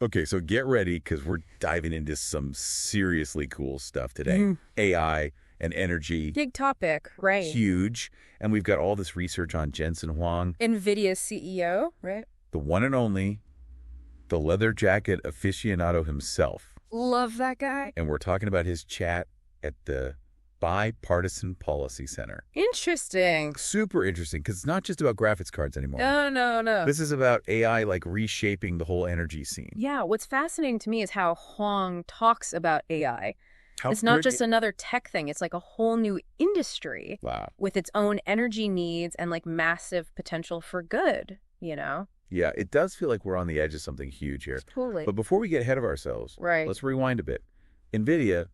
Okay, so get ready because we're diving into some seriously cool stuff today. AI and energy, Big topic, right? huge. And we've got all this research on Jensen Huang, Nvidia's CEO, right? the one and only, the leather jacket aficionado himself. Love that guy. And we're talking about his chat at the Bipartisan Policy Center. Interesting. Super interesting because it's not just about graphics cards anymore. No. This is about AI like reshaping the whole energy scene. Yeah, what's fascinating to me is how Huang talks about AI. How It's not great- just another tech thing. It's like a whole new industry Wow. with its own energy needs and like massive potential for good, you know? Yeah, it does feel like we're on the edge of something huge here. Totally. But before we get ahead of ourselves, Right. let's rewind a bit. Nvidia,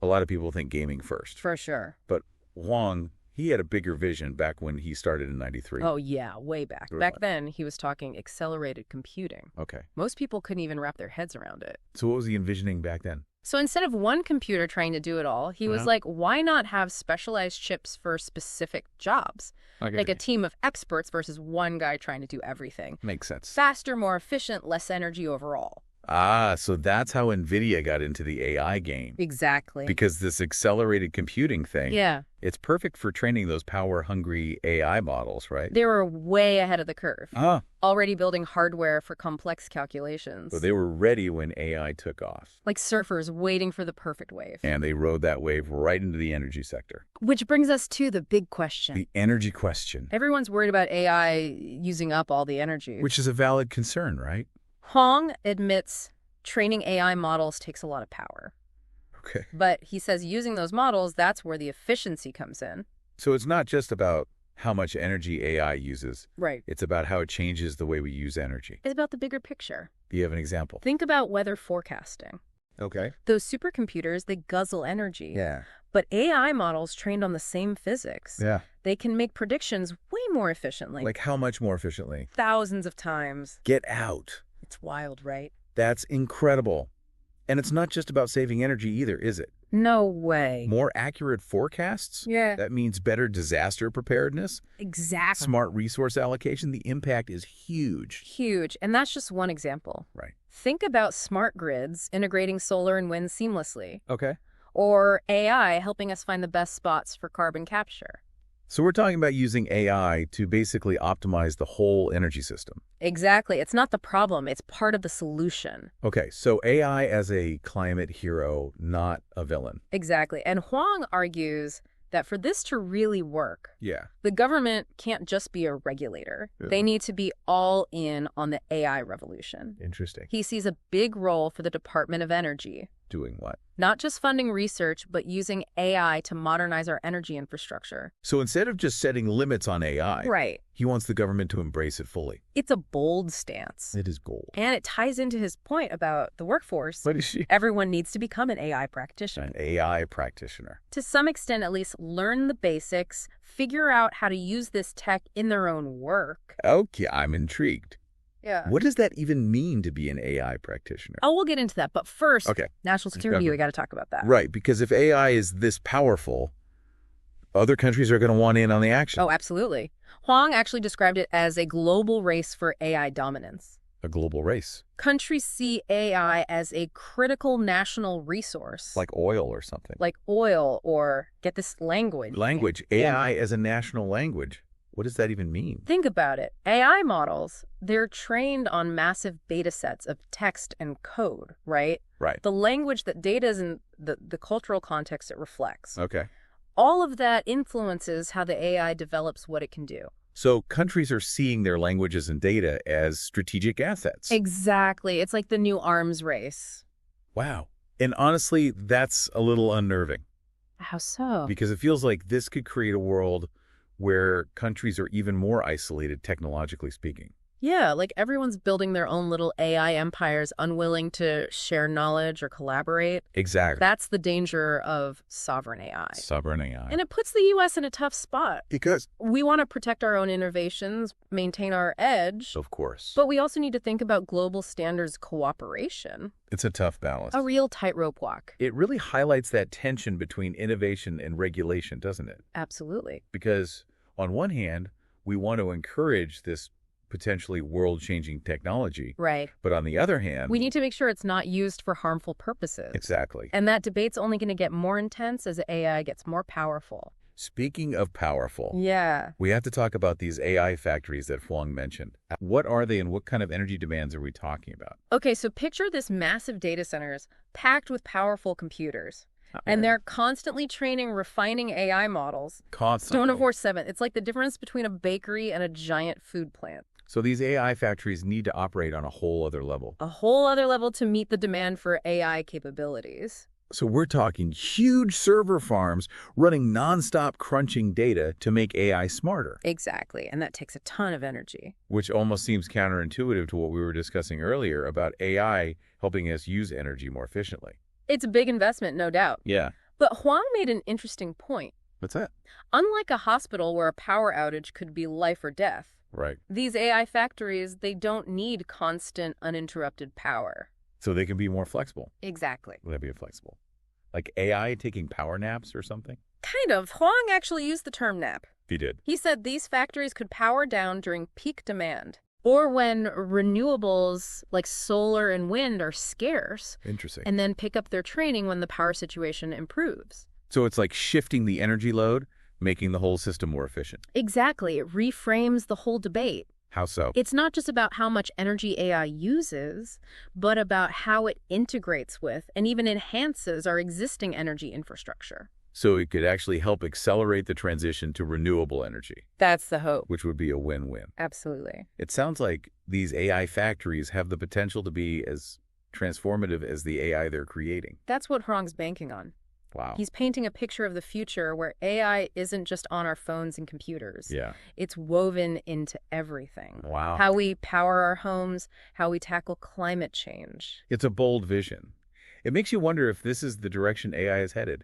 a lot of people think gaming first. For sure. But Huang, he had a bigger vision back when he started in 93. Oh, yeah, way back. Right. Back then, he was talking accelerated computing. Okay. Most people couldn't even wrap their heads around it. So what was he envisioning back then? So instead of one computer trying to do it all, he was like, why not have specialized chips for specific jobs? Like a team of experts versus one guy trying to do everything. Makes sense. Faster, more efficient, less energy overall. Ah, so that's how Nvidia got into the AI game. Exactly. Because this accelerated computing thing, Yeah. it's perfect for training those power-hungry AI models, right? They were way ahead of the curve. Ah, Already building hardware for complex calculations. so they were ready when AI took off. Like surfers waiting for the perfect wave. And they rode that wave right into the energy sector. Which brings us to the big question. The energy question, Everyone's worried about AI using up all the energy. which is a valid concern, right? Huang admits training AI models takes a lot of power. Okay. But he says using those models, that's where the efficiency comes in. So it's not just about how much energy AI uses. Right. It's about how it changes the way we use energy. It's about the bigger picture. Do you have an example? Think about weather forecasting. Okay. Those supercomputers, they guzzle energy. Yeah. But AI models trained on the same physics, Yeah. they can make predictions way more efficiently. Like how much more efficiently? Thousands of times. Get out. It's wild, right? That's incredible. And it's not just about saving energy either, is it? No way. More accurate forecasts? Yeah. That means better disaster preparedness, Exactly. smart resource allocation. The impact is huge. Huge. And that's just one example. Right. Think about smart grids integrating solar and wind seamlessly, Okay. or AI helping us find the best spots for carbon capture. So we're talking about using AI to basically optimize the whole energy system. Exactly. It's not the problem. It's part of the solution. Okay, so AI as a climate hero, not a villain. Exactly. And Huang argues that for this to really work, Yeah. the government can't just be a regulator. Yeah. They need to be all in on the AI revolution. Interesting. He sees a big role for the Department of Energy, Doing what? not just funding research, but using AI to modernize our energy infrastructure. So instead of just setting limits on AI, Right. he wants the government to embrace it fully. It's a bold stance. It is gold. And it ties into his point about the workforce. What is she? Everyone needs to become an AI practitioner. An AI practitioner. To some extent, at least, learn the basics, figure out how to use this tech in their own work. Okay, I'm intrigued. Yeah. What does that even mean to be an AI practitioner? Oh, we'll get into that. But first, Okay. national security, Okay. we got to talk about that. Right, because if AI is this powerful, other countries are going to want in on the action. Oh, absolutely. Huang actually described it as a global race for AI dominance. A global race. Countries see AI as a critical national resource. Like oil or something. Like oil or, get this, language. Language. AI as a national language. What does that even mean? Think about it. AI models, they're trained on massive beta sets of text and code, right? Right. The language that data is in the cultural context it reflects. Okay. All of that influences how the AI develops what it can do. So countries are seeing their languages and data as strategic assets. Exactly. It's like the new arms race. Wow. And honestly, that's a little unnerving How so? because it feels like this could create a world where countries are even more isolated, technologically speaking. Yeah, like everyone's building their own little AI empires, unwilling to share knowledge or collaborate. Exactly. That's the danger of sovereign AI. Sovereign AI. And it puts the U.S. in a tough spot. Because, We want to protect our own innovations, maintain our edge, of course, but we also need to think about global standards cooperation. it's a tough balance. A real tightrope walk. It really highlights that tension between innovation and regulation, doesn't it? Absolutely. Because on one hand, we want to encourage this potentially world-changing technology. Right. But on the other hand... we need to make sure it's not used for harmful purposes. Exactly. And that debate's only going to get more intense as AI gets more powerful. Speaking of powerful, yeah, we have to talk about these AI factories that Huang mentioned. What are they and what kind of energy demands are we talking about? Okay, so picture this massive data centers packed with powerful computers. And they're constantly training, refining AI models. Constantly. 24/7. It's like the difference between a bakery and a giant food plant. So these AI factories need to operate on a whole other level. A whole other level to meet the demand for AI capabilities. So we're talking huge server farms running nonstop crunching data to make AI smarter. Exactly, and that takes a ton of energy. Which almost seems counterintuitive to what we were discussing earlier about AI helping us use energy more efficiently. It's a big investment, no doubt. Yeah. But Huang made an interesting point. What's that? Unlike a hospital where a power outage could be life or death, Right. these AI factories, they don't need constant, uninterrupted power. So they can be more flexible. Exactly. Will that be flexible? Like AI taking power naps or something? Kind of. Huang actually used the term nap. He did. He said these factories could power down during peak demand, or when renewables like solar and wind are scarce. Interesting. And then pick up their training when the power situation improves. So it's like shifting the energy load, making the whole system more efficient. Exactly. It reframes the whole debate. How so? It's not just about how much energy AI uses, but about how it integrates with and even enhances our existing energy infrastructure. So it could actually help accelerate the transition to renewable energy. That's the hope. Which would be a win-win. Absolutely. It sounds like these AI factories have the potential to be as transformative as the AI they're creating. That's what Huang's banking on. Wow. He's painting a picture of the future where AI isn't just on our phones and computers. Yeah. It's woven into everything. Wow. How we power our homes, how we tackle climate change. It's a bold vision. It makes you wonder if this is the direction AI is headed.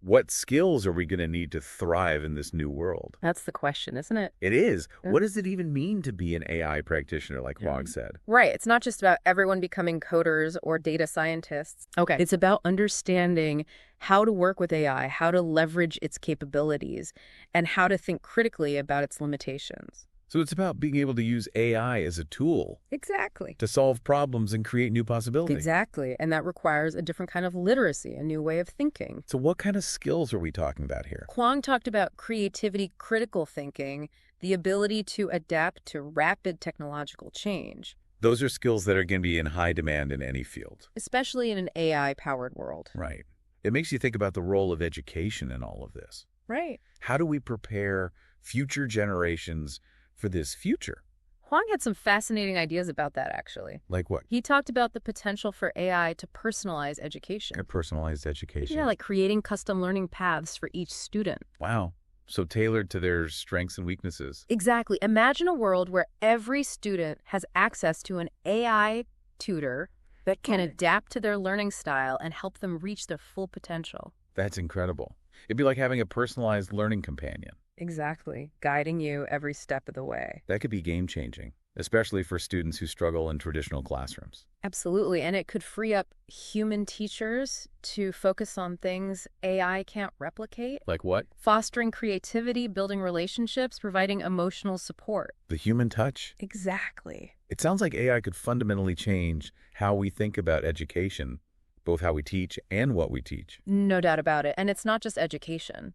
What skills are we going to need to thrive in this new world? That's the question, isn't it? It is. What does it even mean to be an AI practitioner, like Huang said? Right. It's not just about everyone becoming coders or data scientists. Okay. It's about understanding how to work with AI, how to leverage its capabilities, and how to think critically about its limitations. So it's about being able to use AI as a tool. Exactly. To solve problems and create new possibilities. Exactly. And that requires a different kind of literacy, a new way of thinking. So what kind of skills are we talking about here? Huang talked about creativity, critical thinking, the ability to adapt to rapid technological change. Those are skills that are going to be in high demand in any field. Especially in an AI-powered world. Right. It makes you think about the role of education in all of this. Right. How do we prepare future generations for this future? Huang had some fascinating ideas about that, actually. Like what? He talked about the potential for AI to personalize education. A personalized education. Yeah, like creating custom learning paths for each student. Wow. So tailored to their strengths and weaknesses. Exactly. Imagine a world where every student has access to an AI tutor that can adapt to their learning style and help them reach their full potential. That's incredible. It'd be like having a personalized learning companion. Exactly. Guiding you every step of the way. That could be game-changing, especially for students who struggle in traditional classrooms. Absolutely. And it could free up human teachers to focus on things AI can't replicate. Like what? Fostering creativity, building relationships, providing emotional support. The human touch? Exactly. It sounds like AI could fundamentally change how we think about education, both how we teach and what we teach. No doubt about it. And it's not just education.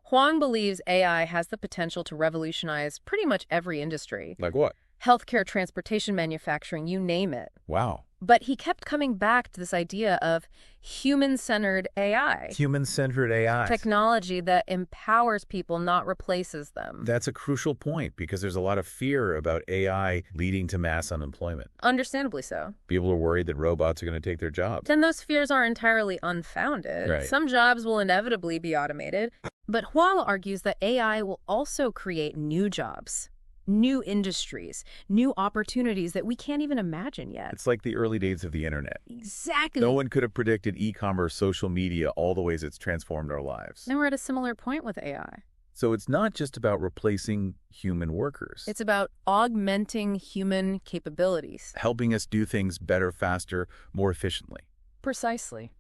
Huang believes AI has the potential to revolutionize pretty much every industry. Like what? Healthcare, transportation, manufacturing, you name it. Wow. But he kept coming back to this idea of human-centered AI. Human-centered AI. Technology that empowers people, not replaces them. That's a crucial point because there's a lot of fear about AI leading to mass unemployment. Understandably so. People are worried that robots are going to take their jobs. Then those fears are entirely unfounded. Right. Some jobs will inevitably be automated. But Huang argues that AI will also create new jobs. New industries, new opportunities that we can't even imagine yet. It's like the early days of the internet. Exactly. No one could have predicted e-commerce, social media, all the ways it's transformed our lives. And we're at a similar point with AI. So it's not just about replacing human workers. It's about augmenting human capabilities. Helping us do things better, faster, more efficiently. Precisely.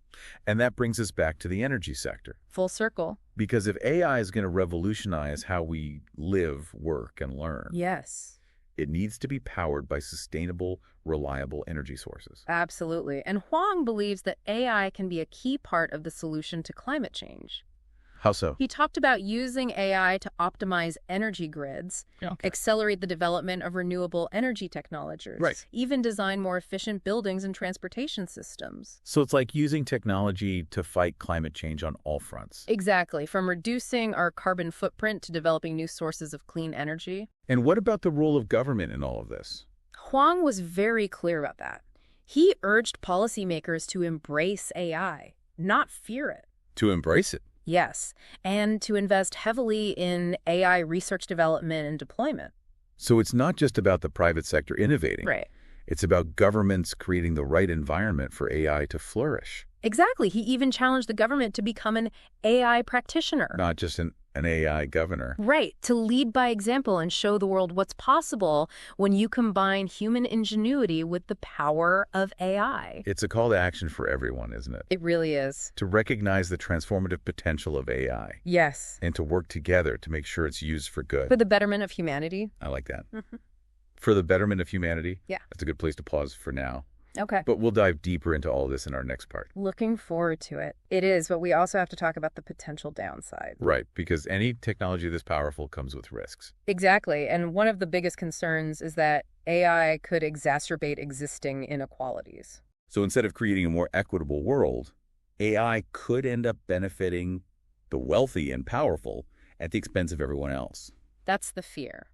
And that brings us back to the energy sector. Full circle. Because if AI is going to revolutionize how we live, work, and learn, yes, It needs to be powered by sustainable, reliable energy sources. Absolutely. And Huang believes that AI can be a key part of the solution to climate change. How so? He talked about using AI to optimize energy grids, accelerate the development of renewable energy technologies, Right. even design more efficient buildings and transportation systems. So it's like using technology to fight climate change on all fronts. Exactly, from reducing our carbon footprint to developing new sources of clean energy. And what about the role of government in all of this? Huang was very clear about that. He urged policymakers to embrace AI, not fear it. To embrace it. Yes, and to invest heavily in AI research development and deployment. So it's not just about the private sector innovating. Right. It's about governments creating the right environment for AI to flourish. Exactly. He even challenged the government to become an AI practitioner. Not just an AI governor. Right, to lead by example and show the world what's possible when you combine human ingenuity with the power of AI. It's a call to action for everyone, isn't it? It really is. To recognize the transformative potential of AI. Yes. And to work together to make sure it's used for good. For the betterment of humanity. I like that. Mm-hmm. For the betterment of humanity? Yeah. That's a good place to pause for now. Okay. But we'll dive deeper into all this in our next part. Looking forward to it. It is, but we also have to talk about the potential downside. Right, because any technology this powerful comes with risks. Exactly, and one of the biggest concerns is that AI could exacerbate existing inequalities. So instead of creating a more equitable world, AI could end up benefiting the wealthy and powerful at the expense of everyone else. That's the fear.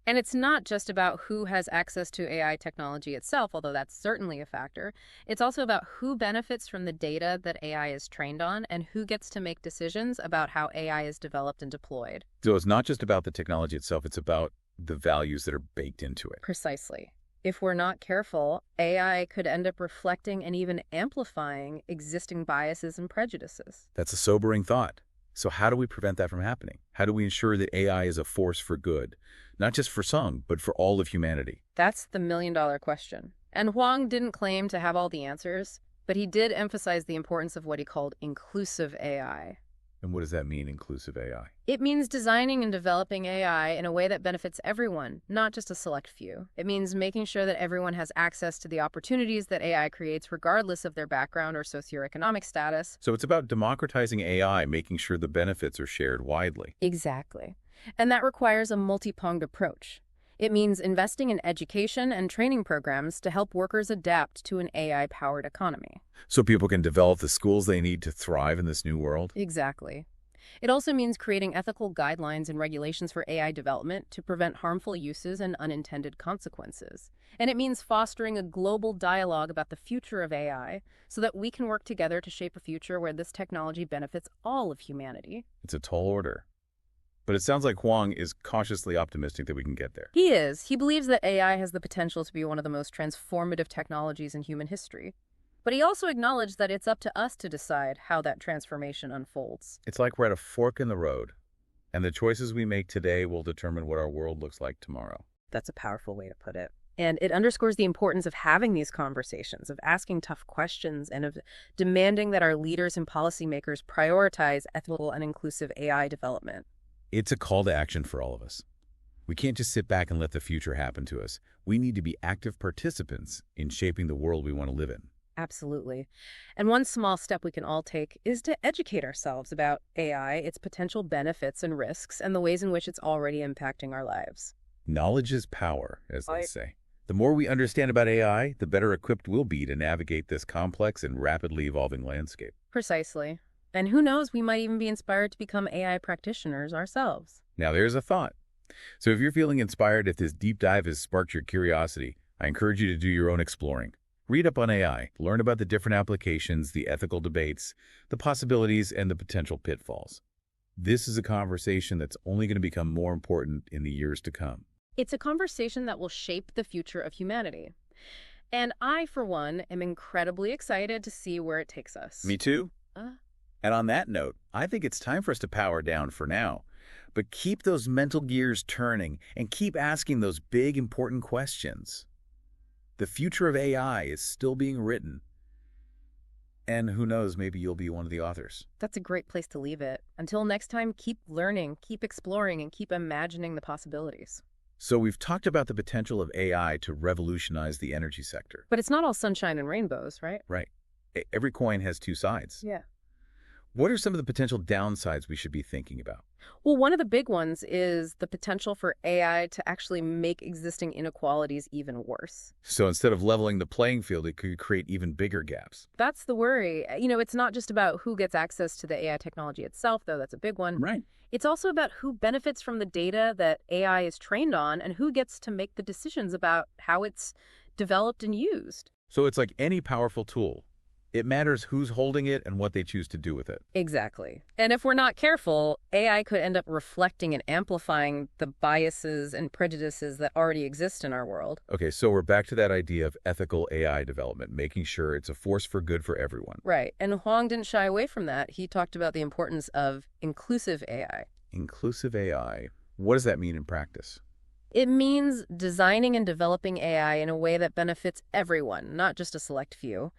And it's not just about who has access to AI technology itself, although that's certainly a factor. It's also about who benefits from the data that AI is trained on and who gets to make decisions about how AI is developed and deployed. So it's not just about the technology itself, it's about the values that are baked into it. Precisely. If we're not careful, AI could end up reflecting and even amplifying existing biases and prejudices. That's a sobering thought. So how do we prevent that from happening? How do we ensure that AI is a force for good? Not just for some, but for all of humanity. That's the million-dollar question. And Huang didn't claim to have all the answers, but he did emphasize the importance of what he called inclusive AI. And what does that mean, inclusive AI? It means designing and developing AI in a way that benefits everyone, not just a select few. It means making sure that everyone has access to the opportunities that AI creates regardless of their background or socioeconomic status. So it's about democratizing AI, making sure the benefits are shared widely. Exactly. And that requires a multi-pronged approach. It means investing in education and training programs to help workers adapt to an AI-powered economy. So people can develop the skills they need to thrive in this new world? Exactly. It also means creating ethical guidelines and regulations for AI development to prevent harmful uses and unintended consequences. And it means fostering a global dialogue about the future of AI so that we can work together to shape a future where this technology benefits all of humanity. It's a tall order. But it sounds like Huang is cautiously optimistic that we can get there. He is. He believes that AI has the potential to be one of the most transformative technologies in human history. But he also acknowledged that it's up to us to decide how that transformation unfolds. It's like we're at a fork in the road, and the choices we make today will determine what our world looks like tomorrow. That's a powerful way to put it. And it underscores the importance of having these conversations, of asking tough questions, and of demanding that our leaders and policymakers prioritize ethical and inclusive AI development. It's a call to action for all of us. We can't just sit back and let the future happen to us. We need to be active participants in shaping the world we want to live in. Absolutely. And one small step we can all take is to educate ourselves about AI, its potential benefits and risks, and the ways in which it's already impacting our lives. Knowledge is power, as they say. The more we understand about AI, the better equipped we'll be to navigate this complex and rapidly evolving landscape. Precisely. And who knows, we might even be inspired to become AI practitioners ourselves. Now there's a thought. So if you're feeling inspired, if this deep dive has sparked your curiosity, I encourage you to do your own exploring. Read up on AI, learn about the different applications, the ethical debates, the possibilities, and the potential pitfalls. This is a conversation that's only going to become more important in the years to come. It's a conversation that will shape the future of humanity. And I, for one, am incredibly excited to see where it takes us. Me too. And on that note, I think it's time for us to power down for now. But keep those mental gears turning and keep asking those big, important questions. The future of AI is still being written. And who knows, maybe you'll be one of the authors. That's a great place to leave it. Until next time, keep learning, keep exploring, and keep imagining the possibilities. So we've talked about the potential of AI to revolutionize the energy sector. But it's not all sunshine and rainbows, right? Right. Every coin has two sides. Yeah. What are some of the potential downsides we should be thinking about? Well, one of the big ones is the potential for AI to actually make existing inequalities even worse. So instead of leveling the playing field, it could create even bigger gaps. That's the worry. It's not just about who gets access to the AI technology itself, though that's a big one. Right. It's also about who benefits from the data that AI is trained on and who gets to make the decisions about how it's developed and used. So it's like any powerful tool. It matters who's holding it and what they choose to do with it. Exactly. And if we're not careful, AI could end up reflecting and amplifying the biases and prejudices that already exist in our world. Okay, so we're back to that idea of ethical AI development, making sure it's a force for good for everyone. Right. And Huang didn't shy away from that. He talked about the importance of inclusive AI. Inclusive AI. What does that mean in practice? It means designing and developing AI in a way that benefits everyone, not just a select few.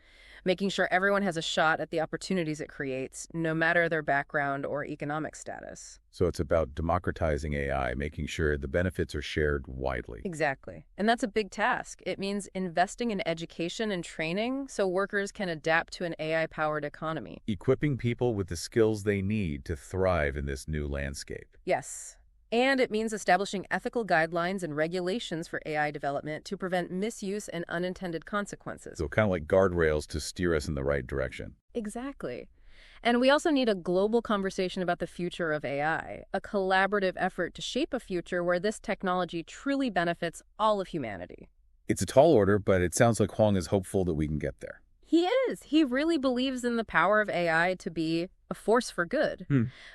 Making sure everyone has a shot at the opportunities it creates, no matter their background or economic status. So it's about democratizing AI, making sure the benefits are shared widely. Exactly. And that's a big task. It means investing in education and training so workers can adapt to an AI-powered economy. Equipping people with the skills they need to thrive in this new landscape. Yes. And it means establishing ethical guidelines and regulations for AI development to prevent misuse and unintended consequences. So kind of like guardrails to steer us in the right direction. Exactly. And we also need a global conversation about the future of AI, a collaborative effort to shape a future where this technology truly benefits all of humanity. It's a tall order, but it sounds like Huang is hopeful that we can get there. He is. He really believes in the power of AI to be a force for good.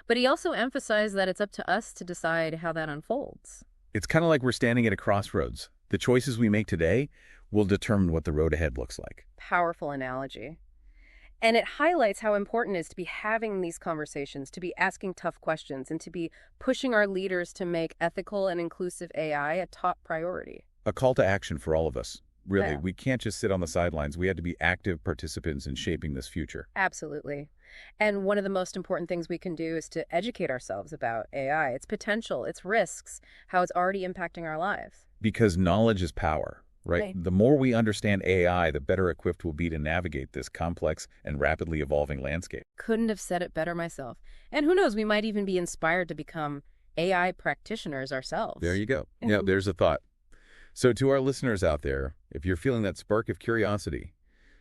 But he also emphasized that it's up to us to decide how that unfolds. It's kind of like we're standing at a crossroads. The choices we make today will determine what the road ahead looks like. Powerful analogy. And it highlights how important it is to be having these conversations, to be asking tough questions, and to be pushing our leaders to make ethical and inclusive AI a top priority. A call to action for all of us. Really, Yeah. we can't just sit on the sidelines. We have to be active participants in shaping this future. Absolutely. And one of the most important things we can do is to educate ourselves about AI, its potential, its risks, how it's already impacting our lives. Because knowledge is power, right? Right. The more we understand AI, the better equipped we'll be to navigate this complex and rapidly evolving landscape. Couldn't have said it better myself. And who knows, we might even be inspired to become AI practitioners ourselves. There you go. Yeah, there's a thought. So to our listeners out there, if you're feeling that spark of curiosity,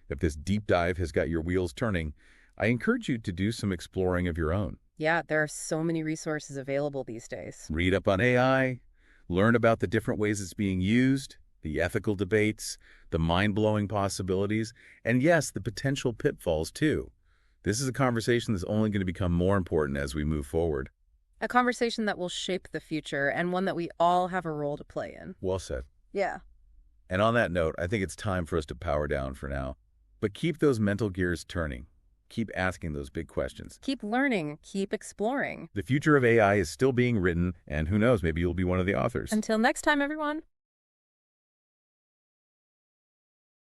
if this deep dive has got your wheels turning, I encourage you to do some exploring of your own. Yeah, there are so many resources available these days. Read up on AI, learn about the different ways it's being used, the ethical debates, the mind-blowing possibilities, and yes, the potential pitfalls too. This is a conversation that's only going to become more important as we move forward. A conversation that will shape the future and one that we all have a role to play in. Well said. Yeah. And on that note, I think it's time for us to power down for now. But keep those mental gears turning. Keep asking those big questions. Keep learning, keep exploring. The future of AI is still being written, and who knows, maybe you'll be one of the authors. Until next time, everyone.